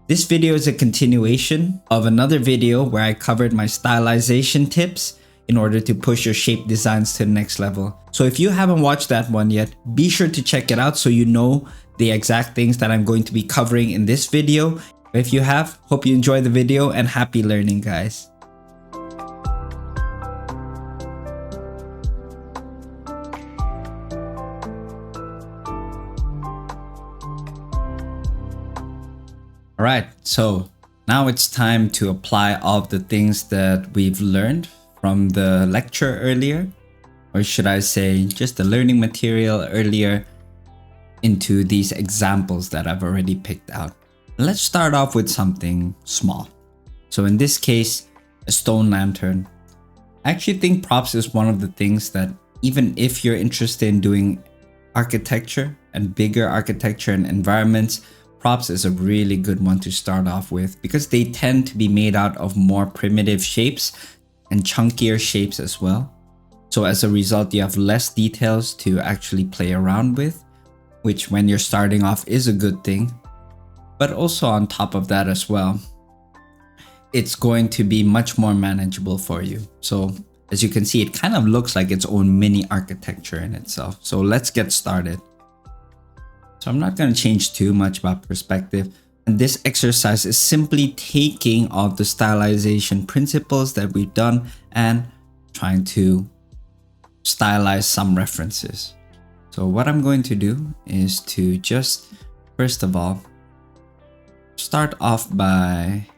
This video is a continuation of another video where I covered my stylization tips in order to push your shape designs to the next level. So if you haven't watched that one yet, be sure to check it out so you know the exact things that I'm going to be covering in this video. If you have, hope you enjoy the video and happy learning, guys. All right, so now it's time to apply all of the things that we've learned from the lecture earlier, or should I say just the learning material earlier, into these examples that I've already picked out. Let's start off with something small. So in this case, a stone lantern. I actually think props is one of the things that even if you're interested in doing architecture and bigger architecture and environments, props is a really good one to start off with because they tend to be made out of more primitive shapes and chunkier shapes as well. So as a result, you have less details to actually play around with, which when you're starting off is a good thing. But also on top of that as well, it's going to be much more manageable for you. So as you can see, it kind of looks like its own mini architecture in itself. So let's get started. So I'm not going to change too much about perspective. And this exercise is simply taking all the stylization principles that we've done and trying to stylize some references. So what I'm going to do is to just, first of all, start off by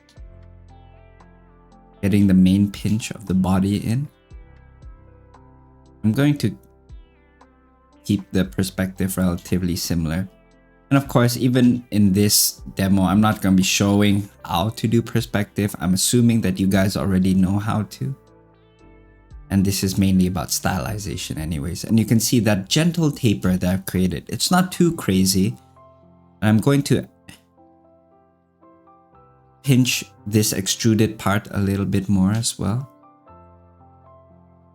getting the main pinch of the body in. I'm going to keep the perspective relatively similar. And of course, even in this demo, I'm not going to be showing how to do perspective. I'm assuming that you guys already know how to. And this is mainly about stylization anyways. And you can see that gentle taper that I've created. It's not too crazy. And I'm going to pinch this extruded part a little bit more as well.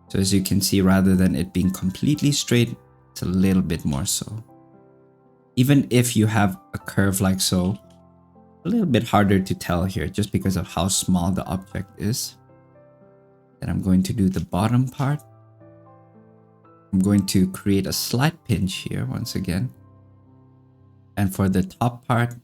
So as you can see, rather than it being completely straight, it's a little bit more so. Even if you have a curve like so, a little bit harder to tell here just because of how small the object is. Then I'm going to do the bottom part. I'm going to create a slight pinch here once again. And for the top part,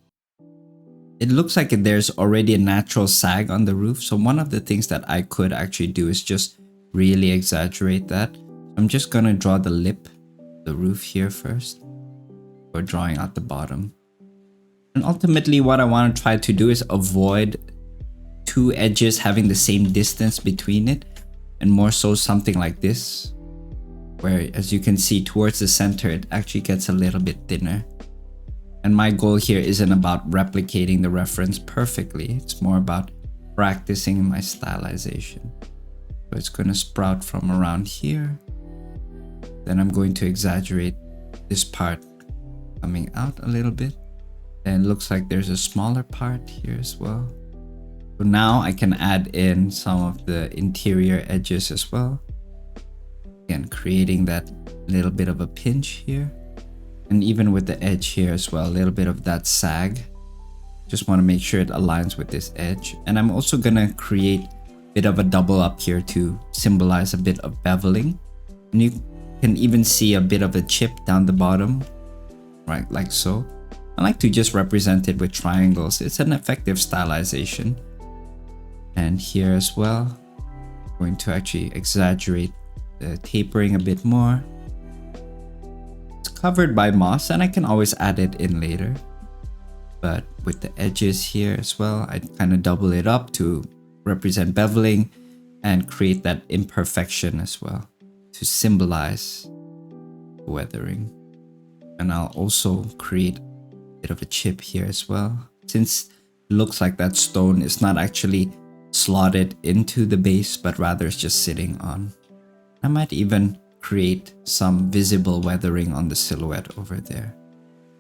it looks like there's already a natural sag on the roof. So one of the things that I could actually do is just really exaggerate that. I'm just going to draw the lip, the roof here first, or drawing out the bottom. And ultimately what I want to try to do is avoid two edges having the same distance between it, and more so something like this, where as you can see towards the center it actually gets a little bit thinner. And my goal here isn't about replicating the reference perfectly, it's more about practicing my stylization. So it's going to sprout from around here, then I'm going to exaggerate this part coming out a little bit. And it looks like there's a smaller part here as well. So now I can add in some of the interior edges as well. Again, creating that little bit of a pinch here. And even with the edge here as well, a little bit of that sag. Just want to make sure it aligns with this edge. And I'm also going to create a bit of a double up here to symbolize a bit of beveling. And you can even see a bit of a chip down the bottom, right, like so. I like to just represent it with triangles. It's an effective stylization. And here as well, I'm going to actually exaggerate the tapering a bit more. It's covered by moss and I can always add it in later. But with the edges here as well, I kind of double it up to represent beveling and create that imperfection as well to symbolize weathering. And I'll also create a bit of a chip here as well. Since it looks like that stone is not actually slotted into the base, but rather it's just sitting on. I might even create some visible weathering on the silhouette over there.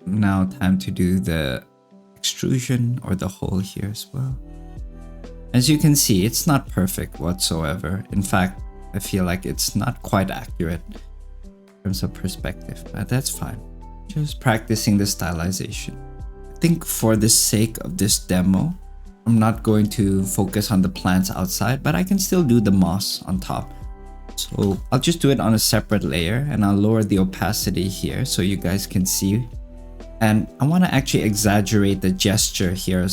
Now time to do the extrusion or the hole here as well. As you can see, it's not perfect whatsoever. In fact, I feel like it's not quite accurate in terms of perspective, but that's fine. Just practicing the stylization. think for the sake of this demo, I'm not going to focus on the plants outside, but I can still do the moss on top. So I'll just do it on a separate layer, and I'll lower the opacity here so you guys can see. And I want to actually exaggerate the gesture here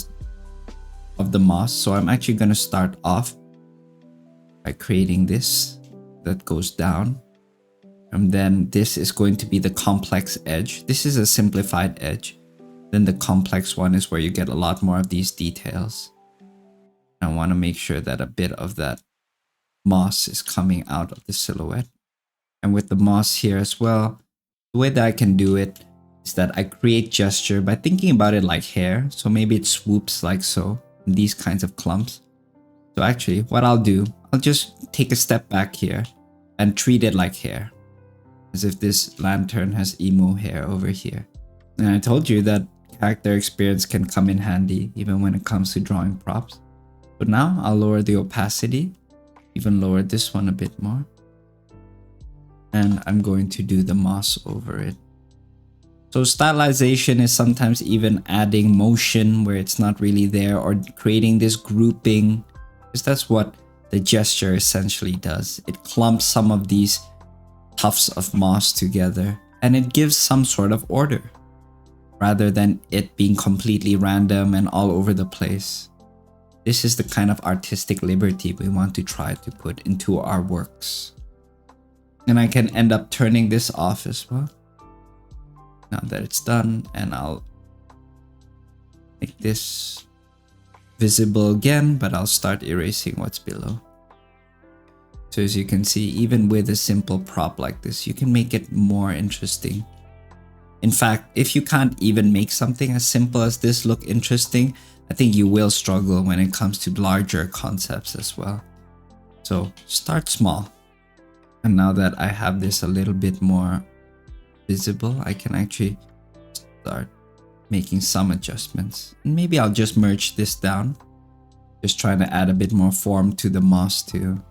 of the moss. So I'm actually going to start off by creating this that goes down. And then this is going to be the complex edge. This is a simplified edge. Then the complex one is where you get a lot more of these details. I want to make sure that a bit of that moss is coming out of the silhouette. And with the moss here as well, the way that I can do it is that I create gesture by thinking about it like hair. So maybe it swoops like so, in these kinds of clumps. So actually what I'll do, I'll just take a step back here and treat it like hair. As if this lantern has emo hair over here. And I told you that character experience can come in handy even when it comes to drawing props. But now I'll lower the opacity, even lower this one a bit more. And I'm going to do the moss over it. So stylization is sometimes even adding motion where it's not really there, or creating this grouping, because that's what the gesture essentially does. It clumps some of these tufts of moss together and it gives some sort of order rather than it being completely random and all over the place. This is the kind of artistic liberty we want to try to put into our works. And I can end up turning this off as well. Now that it's done, and I'll make this visible again, but I'll start erasing what's below. So as you can see, even with a simple prop like this, you can make it more interesting. In fact, if you can't even make something as simple as this look interesting, I think you will struggle when it comes to larger concepts as well. So start small. And now that I have this a little bit more visible, I can actually start making some adjustments. And maybe I'll just merge this down. Just trying to add a bit more form to the moss too.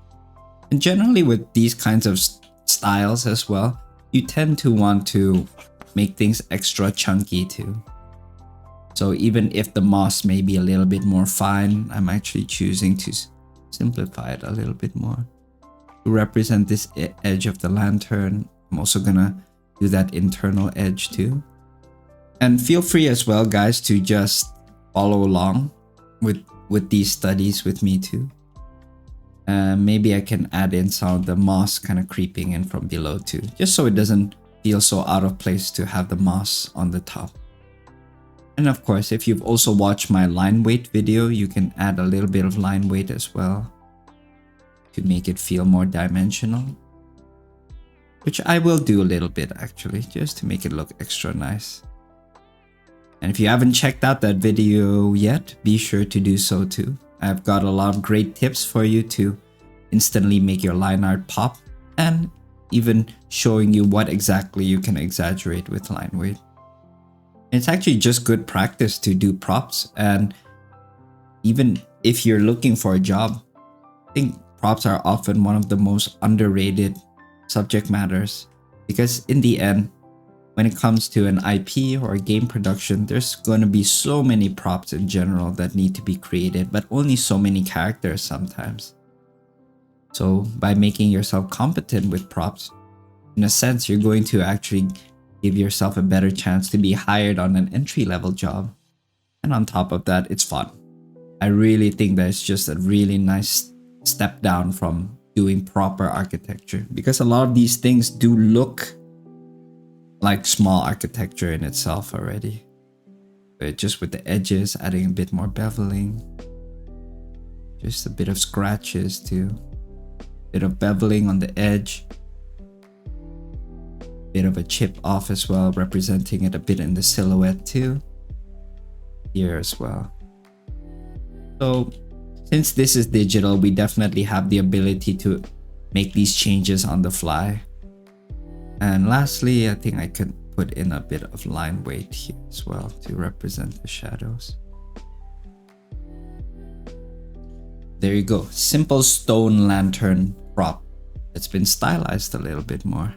And generally with these kinds of styles as well, you tend to want to make things extra chunky too. So even if the moss may be a little bit more fine, I'm actually choosing to simplify it a little bit more. To represent this edge of the lantern, I'm also gonna do that internal edge too. And feel free as well, guys, to just follow along with these studies with me too. Maybe I can add in some of the moss kind of creeping in from below too, just so it doesn't feel so out of place to have the moss on the top. And of course, if you've also watched my line weight video, you can add a little bit of line weight as well to make it feel more dimensional, which I will do a little bit actually, just to make it look extra nice. And if you haven't checked out that video yet, be sure to do so too. I've got a lot of great tips for you to instantly make your line art pop, and even showing you what exactly you can exaggerate with line weight. It's actually just good practice to do props, and even if you're looking for a job, I think props are often one of the most underrated subject matters, because in the end, when it comes to an IP or a game production, there's going to be so many props in general that need to be created, but only so many characters sometimes. So by making yourself competent with props, in a sense, you're going to actually give yourself a better chance to be hired on an entry-level job. And on top of that, it's fun. I really think that it's just a really nice step down from doing proper architecture, because a lot of these things do look like small architecture in itself already. But just with the edges, adding a bit more beveling. Just a bit of scratches too. Bit of beveling on the edge. Bit of a chip off as well, representing it a bit in the silhouette too. Here as well. So since this is digital, we definitely have the ability to make these changes on the fly. And lastly, I think I could put in a bit of line weight here as well to represent the shadows. There you go. Simple stone lantern prop that's been stylized a little bit more.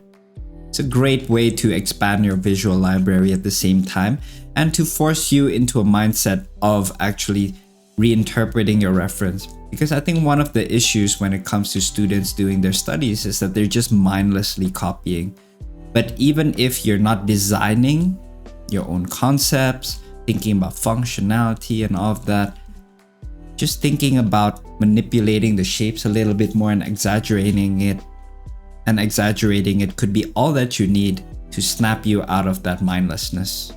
So a great way to expand your visual library at the same time and to force you into a mindset of actually reinterpreting your reference. Because I think one of the issues when it comes to students doing their studies is that they're just mindlessly copying. But even if you're not designing your own concepts, thinking about functionality and all of that, just thinking about manipulating the shapes a little bit more and exaggerating it could be all that you need to snap you out of that mindlessness.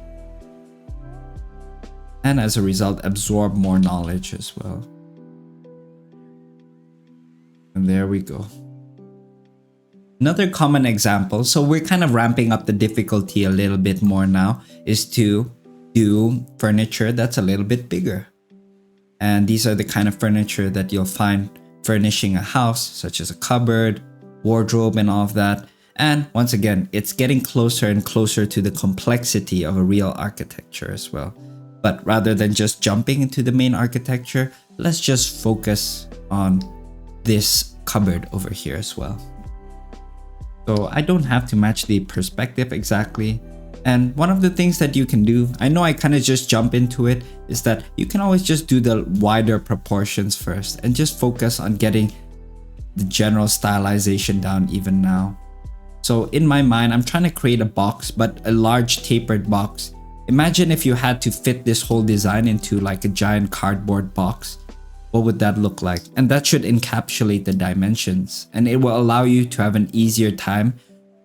And as a result, absorb more knowledge as well. And there we go. Another common example, so we're kind of ramping up the difficulty a little bit more now, is to do furniture that's a little bit bigger. And these are the kind of furniture that you'll find furnishing a house, such as a cupboard, wardrobe, and all of that. And once again, it's getting closer and closer to the complexity of a real architecture as well. But rather than just jumping into the main architecture, let's just focus on this cupboard over here as well. So I don't have to match the perspective exactly. And one of the things that you can do, I know I kind of just jump into it, is that you can always just do the wider proportions first and just focus on getting the general stylization down even now. So in my mind, I'm trying to create a box, but a large tapered box. Imagine if you had to fit this whole design into like a giant cardboard box. What would that look like? And that should encapsulate the dimensions, and it will allow you to have an easier time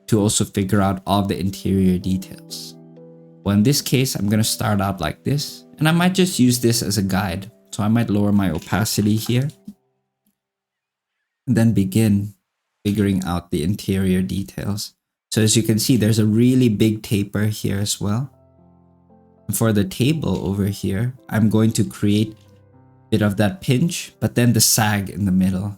to also figure out all the interior details. Well, in this case, I'm going to start out like this, and I might just use this as a guide. So I might lower my opacity here and then begin figuring out the interior details. So as you can see, there's a really big taper here as well. And for the table over here, I'm going to create a bit of that pinch, but then the sag in the middle.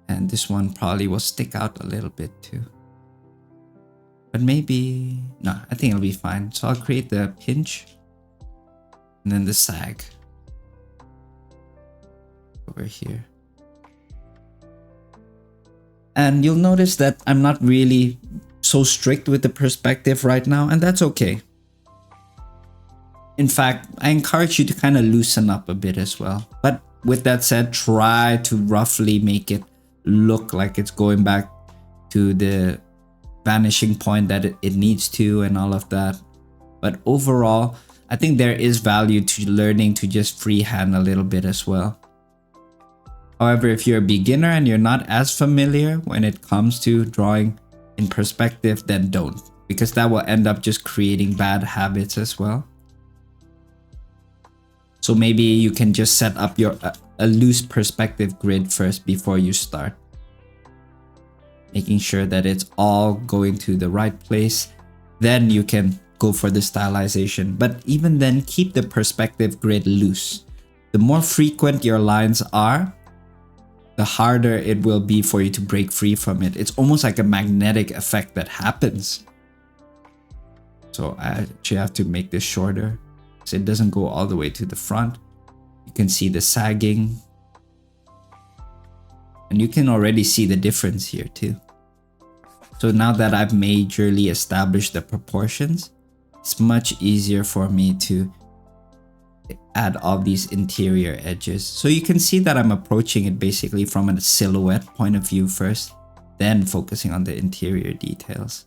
And this one probably will stick out a little bit too. But maybe, no, I think it'll be fine. So I'll create the pinch and then the sag over here. And you'll notice that I'm not really so strict with the perspective right now, and that's okay. In fact, I encourage you to kind of loosen up a bit as well. But with that said, try to roughly make it look like it's going back to the vanishing point that it needs to and all of that. But overall, I think there is value to learning to just freehand a little bit as well. However, if you're a beginner and you're not as familiar when it comes to drawing in perspective, then don't, because that will end up just creating bad habits as well. So maybe you can just set up your a loose perspective grid first before you start, making sure that it's all going to the right place. Then you can go for the stylization. But even then, keep the perspective grid loose. The more frequent your lines are, the harder it will be for you to break free from it. It's almost like a magnetic effect that happens. So I actually have to make this shorter so it doesn't go all the way to the front. You can see the sagging. And you can already see the difference here too. So now that I've majorly established the proportions, it's much easier for me to add all these interior edges. So you can see that I'm approaching it basically from a silhouette point of view first, then focusing on the interior details.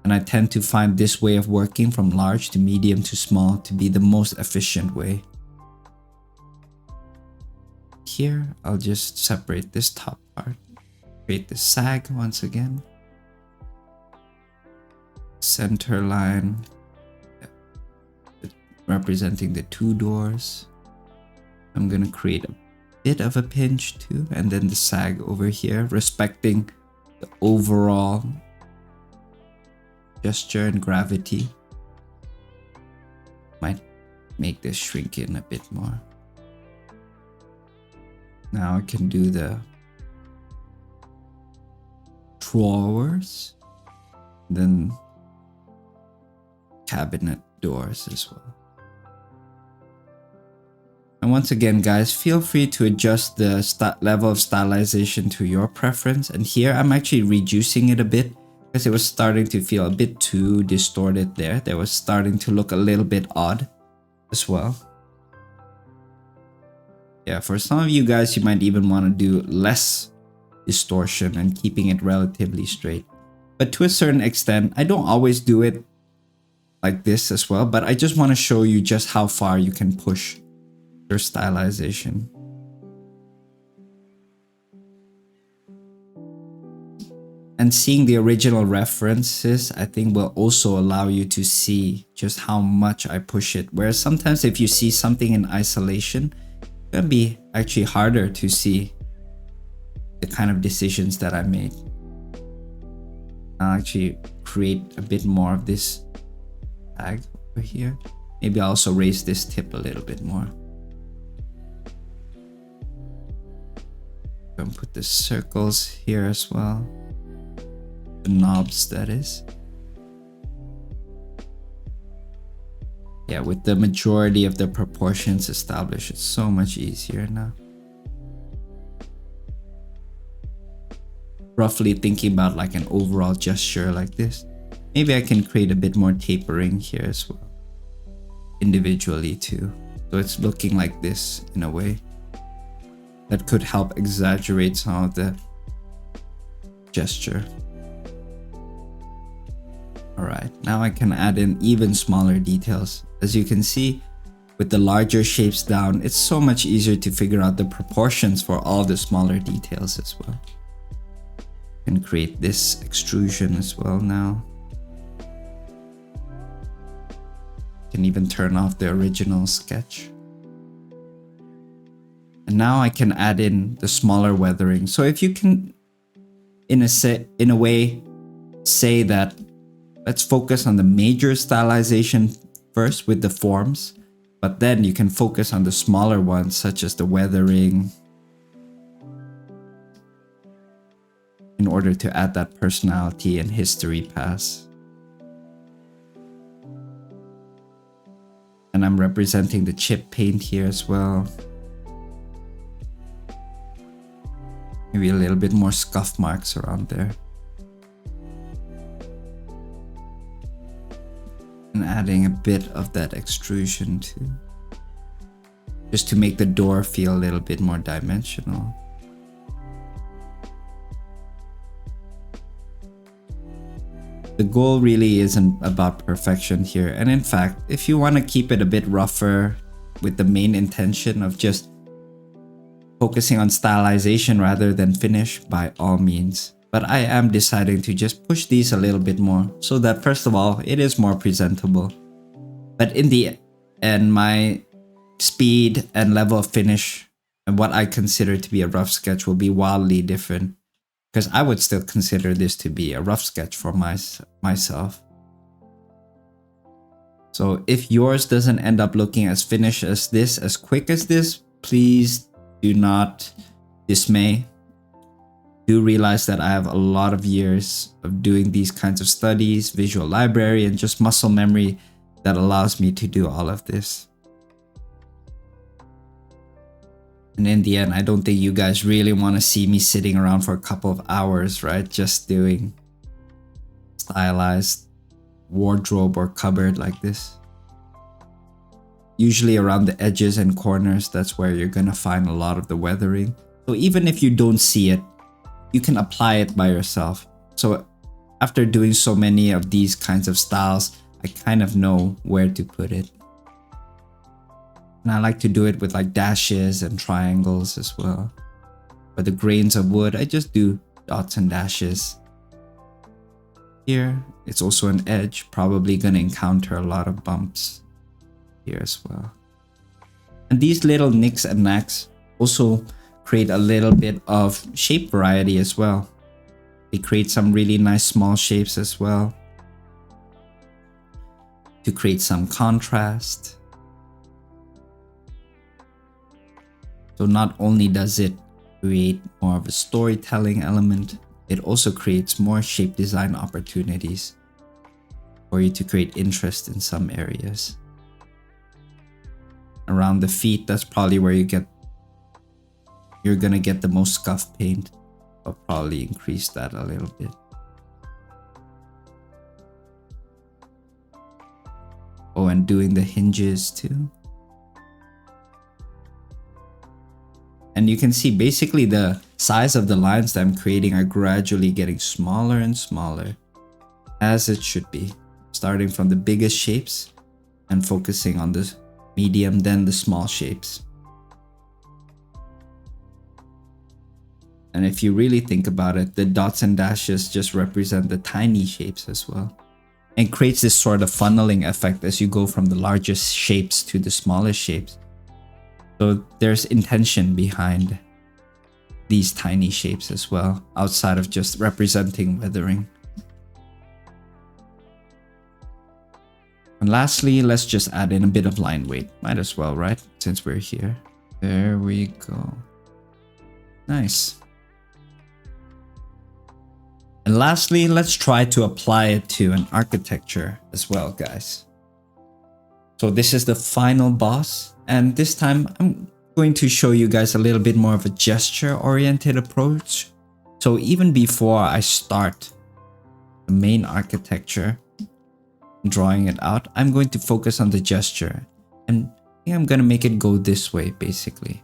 And I tend to find this way of working from large to medium to small to be the most efficient way. Here, I'll just separate this top part. Create the sag once again. Center line representing the two doors. I'm gonna create a bit of a pinch too, and then the sag over here, respecting the overall gesture and gravity. Might make this shrink in a bit more. Now I can do the drawers, then cabinet doors as well. And once again, guys, feel free to adjust the level of stylization to your preference. And here I'm actually reducing it a bit because it was starting to feel a bit too distorted there. That was starting to look a little bit odd as well. Yeah, for some of you guys, you might even want to do less distortion and keeping it relatively straight. But to a certain extent, I don't always do it like this as well, but I just want to show you just how far you can push your stylization. And seeing the original references, I think, will also allow you to see just how much I push it. Whereas sometimes if you see something in isolation, it can be actually harder to see the kind of decisions that I made. I'll actually create a bit more of this tag over here. Maybe I'll also raise this tip a little bit more. And put the circles here as well. The knobs, that is. Yeah, with the majority of the proportions established, it's so much easier now. Roughly thinking about like an overall gesture like this. Maybe I can create a bit more tapering here as well. Individually too. So it's looking like this in a way. That could help exaggerate some of the gesture. Alright, now I can add in even smaller details. As you can see, with the larger shapes down, it's so much easier to figure out the proportions for all the smaller details as well. Can create this extrusion as well now. Can even turn off the original sketch. And now I can add in the smaller weathering. So if you can, in a way, say that let's focus on the major stylization first with the forms, but then you can focus on the smaller ones such as the weathering in order to add that personality and history pass. And I'm representing the chip paint here as well. Maybe a little bit more scuff marks around there. And adding a bit of that extrusion too. Just to make the door feel a little bit more dimensional. The goal really isn't about perfection here. And in fact, if you want to keep it a bit rougher with the main intention of just focusing on stylization rather than finish, by all means. But I am deciding to just push these a little bit more so that first of all, it is more presentable. But in the end, my speed and level of finish and what I consider to be a rough sketch will be wildly different. Because I would still consider this to be a rough sketch for myself. So if yours doesn't end up looking as finished as this, as quick as this, please do not dismay. Do realize that I have a lot of years of doing these kinds of studies, visual library, and just muscle memory that allows me to do all of this. And in the end, I don't think you guys really want to see me sitting around for a couple of hours, right? Just doing stylized wardrobe or cupboard like this. Usually around the edges and corners, that's where you're gonna find a lot of the weathering. So even if you don't see it, you can apply it by yourself. So after doing so many of these kinds of styles, I kind of know where to put it. And I like to do it with like dashes and triangles as well. For the grains of wood, I just do dots and dashes. Here, it's also an edge, probably gonna encounter a lot of bumps here as well. And these little nicks and knacks also create a little bit of shape variety as well. They create some really nice small shapes as well to create some contrast. So not only does it create more of a storytelling element, it also creates more shape design opportunities for you to create interest in some areas. around the feet, that's probably where you're gonna get the most scuff paint. I'll probably increase that a little bit. Oh, and doing the hinges too. And you can see basically the size of the lines that I'm creating are gradually getting smaller and smaller, as it should be. Starting from the biggest shapes and focusing on the medium, then the small shapes. And if you really think about it, the dots and dashes just represent the tiny shapes as well. And creates this sort of funneling effect as you go from the largest shapes to the smallest shapes. So there's intention behind these tiny shapes as well, outside of just representing weathering. And lastly, let's just add in a bit of line weight. Might as well, right? Since we're here. There we go. Nice. And lastly, let's try to apply it to an architecture as well, guys. So this is the final boss. And this time I'm going to show you guys a little bit more of a gesture-oriented approach. So even before I start the main architecture, drawing it out, I'm going to focus on the gesture. And I think I'm going to make it go this way, basically.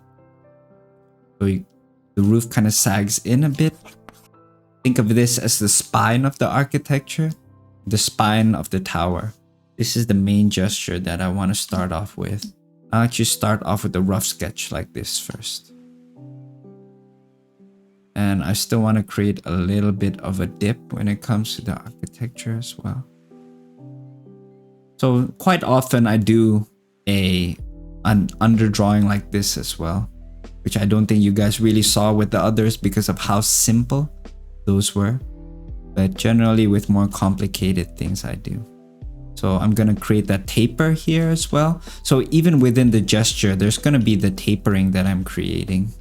So the roof kind of sags in a bit. Think of this as the spine of the architecture, the spine of the tower. This is the main gesture that I want to start off with. I'll actually start off with a rough sketch like this first. And I still want to create a little bit of a dip when it comes to the architecture as well. So quite often I do an underdrawing like this as well, which I don't think you guys really saw with the others because of how simple those were. But generally with more complicated things I do. So I'm going to create that taper here as well. So even within the gesture, there's going to be the tapering that I'm creating.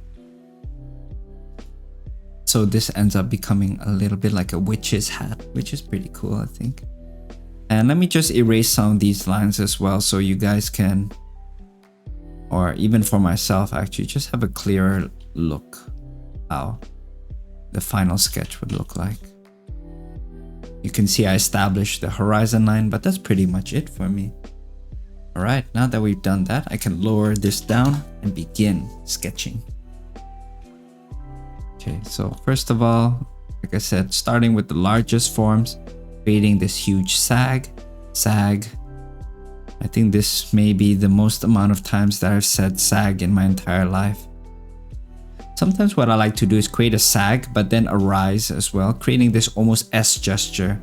So this ends up becoming a little bit like a witch's hat, which is pretty cool, I think. And let me just erase some of these lines as well so you guys can, or even for myself actually, just have a clearer look how the final sketch would look like. You can see I established the horizon line, but that's pretty much it for me. Alright, now that we've done that, I can lower this down and begin sketching. Okay, so first of all, like I said, starting with the largest forms, creating this huge sag. I think this may be the most amount of times that I've said sag in my entire life. Sometimes what I like to do is create a sag, but then a rise as well, creating this almost S gesture.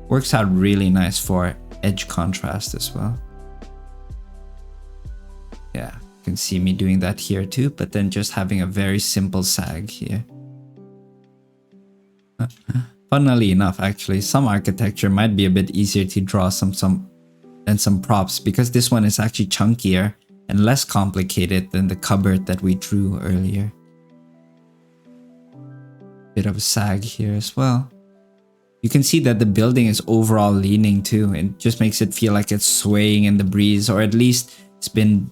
Works out really nice for edge contrast as well. Yeah, you can see me doing that here too, but then just having a very simple sag here. Funnily enough, actually, some architecture might be a bit easier to draw than some props because this one is actually chunkier and less complicated than the cupboard that we drew earlier. Bit of a sag here as well. You can see that the building is overall leaning too. It just makes it feel like it's swaying in the breeze, or at least it's been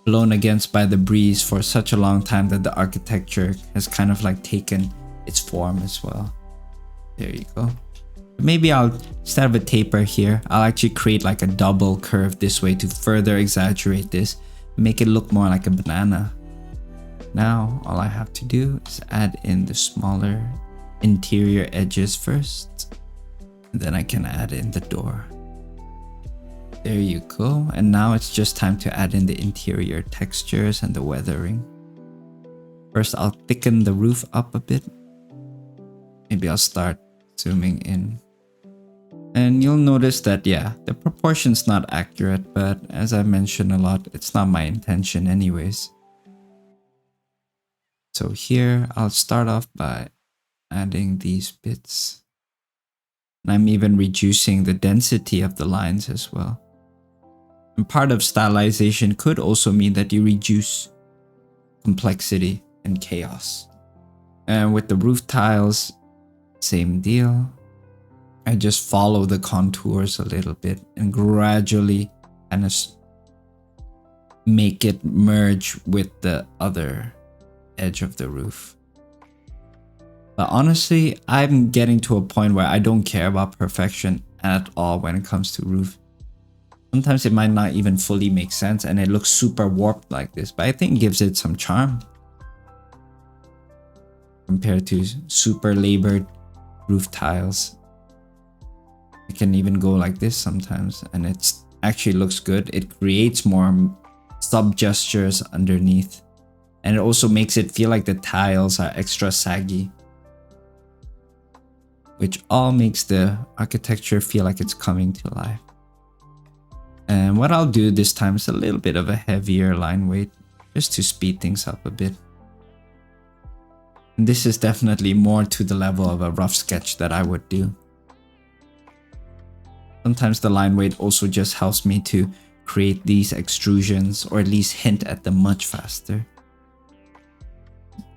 blown against by the breeze for such a long time that the architecture has kind of like taken its form as well. There you go. Maybe instead of a taper here, I'll actually create like a double curve this way to further exaggerate this, make it look more like a banana. Now, all I have to do is add in the smaller interior edges first. And then I can add in the door. There you go. And now it's just time to add in the interior textures and the weathering. First, I'll thicken the roof up a bit. Maybe I'll start zooming in. And you'll notice that, yeah, the proportion's not accurate, but as I mentioned a lot, it's not my intention anyways. So here, I'll start off by adding these bits. And I'm even reducing the density of the lines as well. And part of stylization could also mean that you reduce complexity and chaos. And with the roof tiles, same deal. I just follow the contours a little bit and gradually kind of make it merge with the other edge of the roof. But honestly, I'm getting to a point where I don't care about perfection at all when it comes to roof. Sometimes it might not even fully make sense and it looks super warped like this, but I think it gives it some charm compared to super labored roof tiles. It can even go like this sometimes and it actually looks good. It creates more sub gestures underneath, and it also makes it feel like the tiles are extra saggy, which all makes the architecture feel like it's coming to life. And what I'll do this time is a little bit of a heavier line weight, just to speed things up a bit. And this is definitely more to the level of a rough sketch that I would do. Sometimes the line weight also just helps me to create these extrusions, or at least hint at them much faster.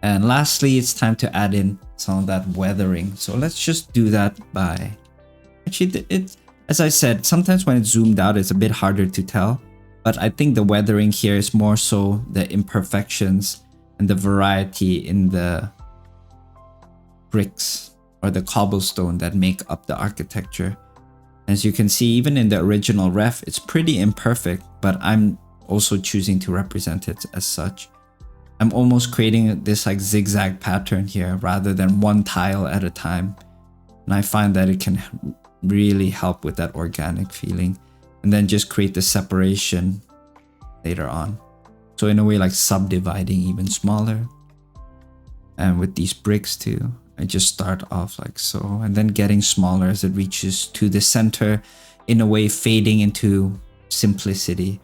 And lastly, it's time to add in some of that weathering. So let's just do that by... Actually, as I said, sometimes when it's zoomed out, it's a bit harder to tell. But I think the weathering here is more so the imperfections and the variety in the bricks or the cobblestone that make up the architecture. As you can see, even in the original ref, it's pretty imperfect, but I'm also choosing to represent it as such. I'm almost creating this like zigzag pattern here rather than one tile at a time. And I find that it can really help with that organic feeling, and then just create the separation later on. So in a way, like subdividing even smaller. And with these bricks too, I just start off like so, and then getting smaller as it reaches to the center, in a way fading into simplicity,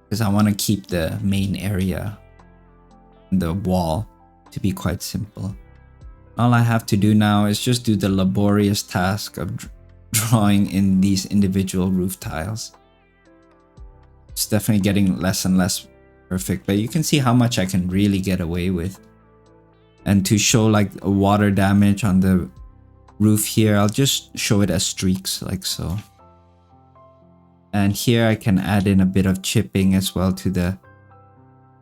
because I want to keep the main area, the wall, to be quite simple. All I have to do now is just do the laborious task of drawing in these individual roof tiles. It's definitely getting less and less perfect, but you can see how much I can really get away with. And to show like a water damage on the roof here, I'll just show it as streaks like so. And here I can add in a bit of chipping as well to the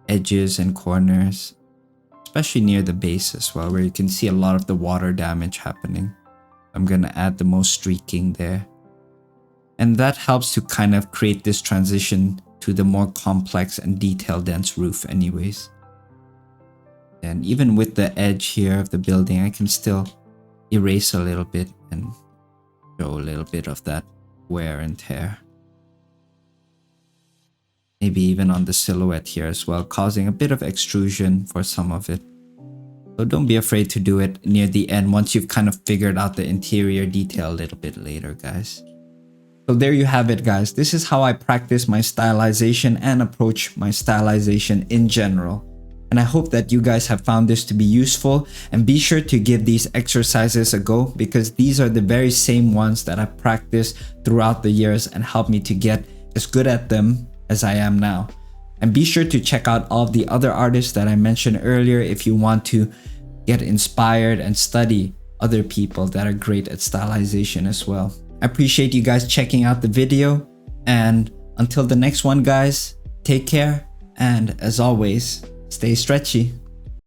edges and corners, especially near the base as well, where you can see a lot of the water damage happening. I'm gonna add the most streaking there. And that helps to kind of create this transition to the more complex and detail dense roof anyways. And even with the edge here of the building, I can still erase a little bit and show a little bit of that wear and tear. Maybe even on the silhouette here as well, causing a bit of extrusion for some of it. So don't be afraid to do it near the end once you've kind of figured out the interior detail a little bit later, guys. So there you have it, guys. This is how I practice my stylization and approach my stylization in general. And I hope that you guys have found this to be useful, and be sure to give these exercises a go, because these are the very same ones that I've practiced throughout the years and helped me to get as good at them as I am now. And be sure to check out all of the other artists that I mentioned earlier if you want to get inspired and study other people that are great at stylization as well. I appreciate you guys checking out the video, and until the next one, guys, take care, and as always, stay stretchy.